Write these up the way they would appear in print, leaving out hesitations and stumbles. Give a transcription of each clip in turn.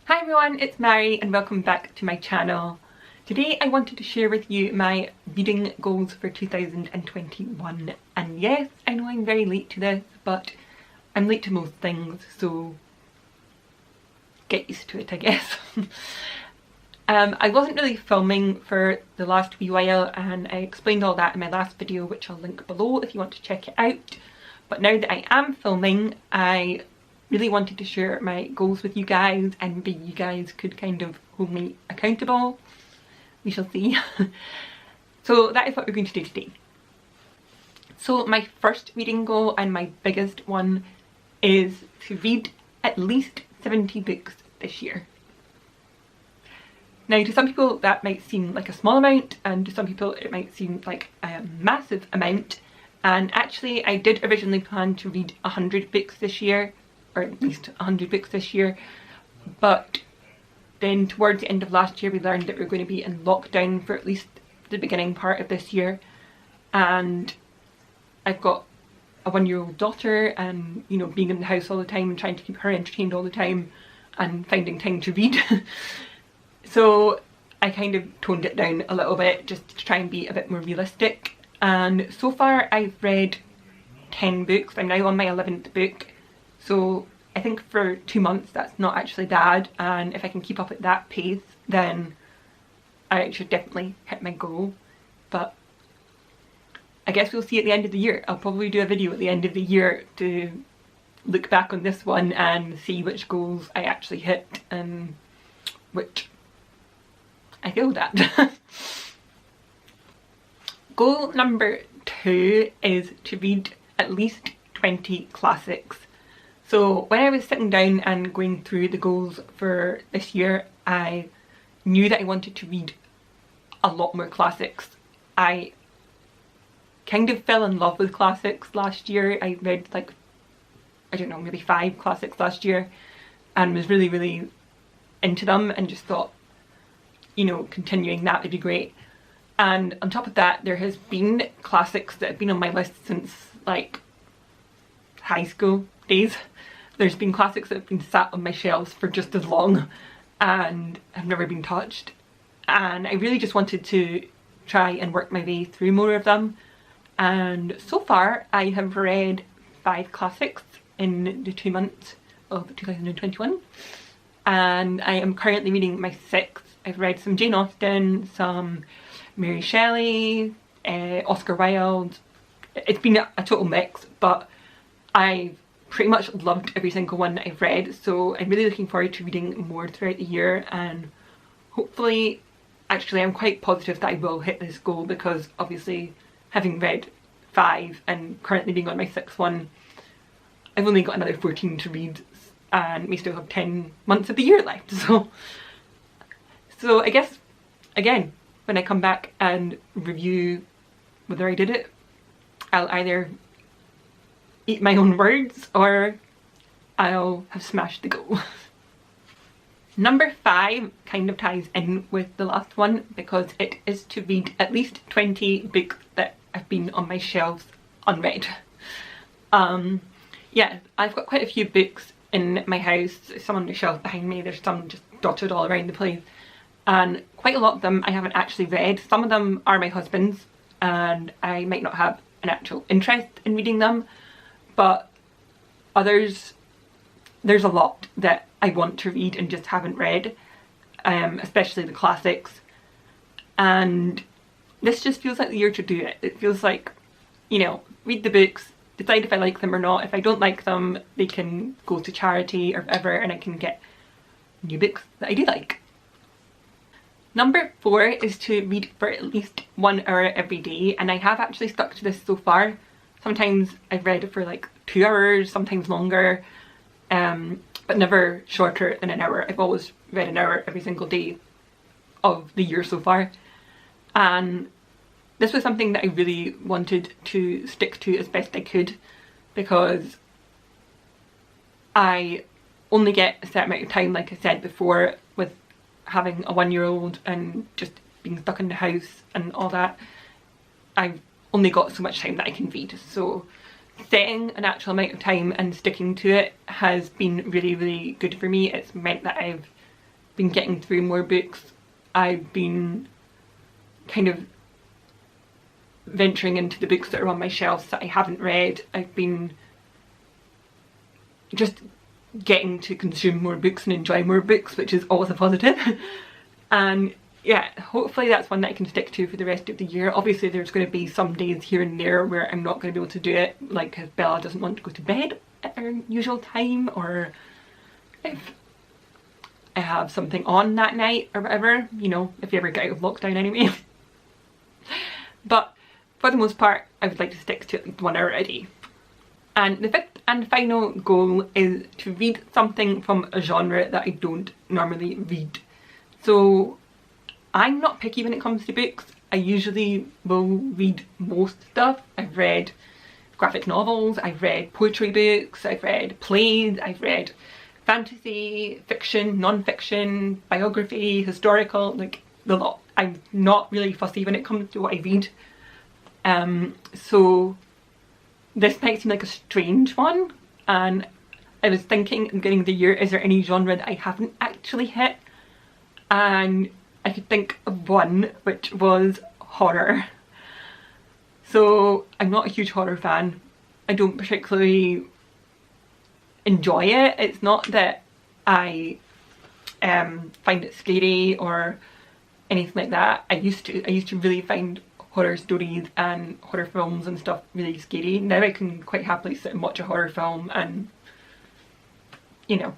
Hi everyone, it's Mhairi and welcome back to my channel. Today I wanted to share with you my reading goals for 2021, and yes, I know I'm very late to this, but I'm late to most things, so get used to it, I guess. I wasn't really filming for the last wee while and I explained all that in my last video, which I'll link below if you want to check it out. But now that I am filming, I really wanted to share my goals with you guys, and maybe you guys could kind of hold me accountable. We shall see. So that is what we're going to do today. So my first reading goal and my biggest one is to read at least 70 books this year. Now to some people that might seem like a small amount, and to some people it might seem like a massive amount, and actually I did originally plan to read 100 books this year, or at least 100 books this year, but then towards the end of last year we learned that we were going to be in lockdown for at least the beginning part of this year, and I've got a 1-year-old daughter, and you know, being in the house all the time and trying to keep her entertained all the time and finding time to read. So I kind of toned it down a little bit just to try and be a bit more realistic, and so far I've read 10 books. I'm now on my 11th book. So I think for 2 months that's not actually bad, and if I can keep up at that pace then I should definitely hit my goal. But I guess we'll see at the end of the year. I'll probably do a video at the end of the year to look back on this one and see which goals I actually hit and which I failed at. Goal number 2 is to read at least 20 classics. So when I was sitting down and going through the goals for this year, I knew that I wanted to read a lot more classics. I kind of fell in love with classics last year. I read like, I don't know, maybe 5 classics last year and was really into them, and just thought, you know, continuing that would be great. And on top of that, there has been classics that have been on my list since like high school days. There's been classics that have been sat on my shelves for just as long and have never been touched, and I really just wanted to try and work my way through more of them. And so far I have read 5 classics in the 2 months of 2021, and I am currently reading my 6th. I've read some Jane Austen, some Mary Shelley, Oscar Wilde. It's been a total mix, but I've pretty much loved every single one that I've read, so I'm really looking forward to reading more throughout the year, and hopefully, actually I'm quite positive that I will hit this goal, because obviously having read 5 and currently being on my 6th one, I've only got another 14 to read and we still have 10 months of the year left. So I guess, again, when I come back and review whether I did it, I'll either eat my own words or I'll have smashed the goal. Number 5 kind of ties in with the last one, because it is to read at least 20 books that have been on my shelves unread. Yeah, I've got quite a few books in my house, some on the shelf behind me, there's some just dotted all around the place, and quite a lot of them I haven't actually read. Some of them are my husband's and I might not have an actual interest in reading them, but others, there's a lot that I want to read and just haven't read, especially the classics, and this just feels like the year to do it. It feels like, you know, read the books, decide if I like them or not. If I don't like them, they can go to charity or whatever, and I can get new books that I do like. Number 4 is to read for at least 1 hour every day, and I have actually stuck to this so far. Sometimes I've read for like 2 hours, sometimes longer, but never shorter than an hour. I've always read an hour every single day of the year so far, and this was something that I really wanted to stick to as best I could, because I only get a certain amount of time, like I said before, with having a 1-year-old and just being stuck in the house and all that. I've only got so much time that I can read, so setting an actual amount of time and sticking to it has been really good for me. It's meant that I've been getting through more books. I've been kind of venturing into the books that are on my shelves that I haven't read. I've been just getting to consume more books and enjoy more books, which is always a positive. And yeah, hopefully that's one that I can stick to for the rest of the year. Obviously there's going to be some days here and there where I'm not going to be able to do it, like if Bella doesn't want to go to bed at her usual time, or if I have something on that night or whatever, you know, if you ever get out of lockdown anyway. But for the most part, I would like to stick to at least 1 hour a day. And the fifth and final goal is to read something from a genre that I don't normally read. So I'm not picky when it comes to books. I usually will read most stuff. I've read graphic novels, I've read poetry books, I've read plays, I've read fantasy, fiction, non-fiction, biography, historical, like the lot. I'm not really fussy when it comes to what I read. So this might seem like a strange one, and I was thinking at the beginning of the year, is there any genre that I haven't actually hit? And I could think of one, which was horror. So I'm not a huge horror fan. I don't particularly enjoy it. It's not that I find it scary or anything like that. I used to really find horror stories and horror films and stuff really scary. Now I can quite happily sit and watch a horror film and, you know,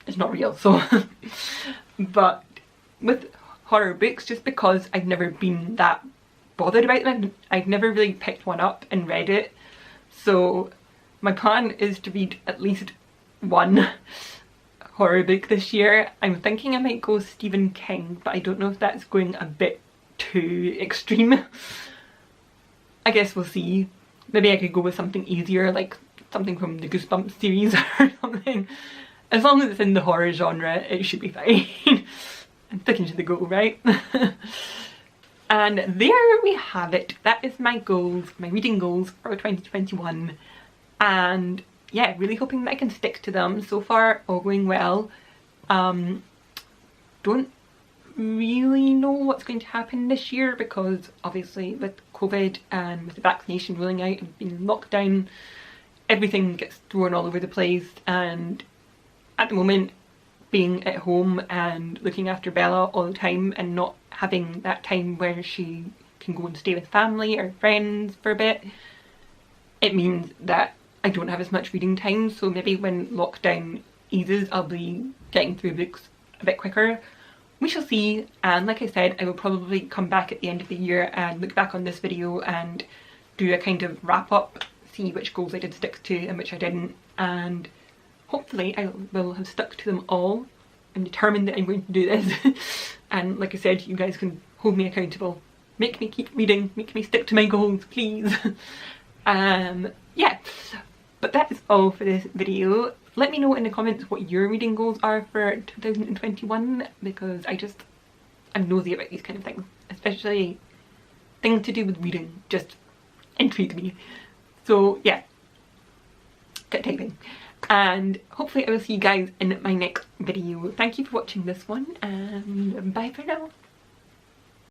it's not real, so. But with horror books, just because I've never been that bothered about them, I've never really picked one up and read it. So my plan is to read at least one horror book this year. I'm thinking I might go Stephen King, but I don't know if that's going a bit too extreme. I guess we'll see. Maybe I could go with something easier, like something from the Goosebumps series or something. As long as it's in the horror genre, it should be fine. I'm sticking to the goal, right? And there we have it. That is my goals, my reading goals for 2021. And yeah, really hoping that I can stick to them. So far, all going well. Don't really know what's going to happen this year, because obviously with COVID and with the vaccination rolling out and being locked down, everything gets thrown all over the place. And at the moment, being at home and looking after Bella all the time and not having that time where she can go and stay with family or friends for a bit, it means that I don't have as much reading time. So maybe when lockdown eases, I'll be getting through books a bit quicker. We shall see. And like I said, I will probably come back at the end of the year and look back on this video and do a kind of wrap up, see which goals I did stick to and which I didn't, and hopefully I will have stuck to them all. I'm determined that I'm going to do this. And like I said, you guys can hold me accountable. Make me keep reading, make me stick to my goals, please. Yeah, but that is all for this video. Let me know in the comments what your reading goals are for 2021, because I'm nosy about these kind of things, especially things to do with reading just intrigue me. So yeah, get typing. And hopefully I will see you guys in my next video. Thank you for watching this one, and bye for now.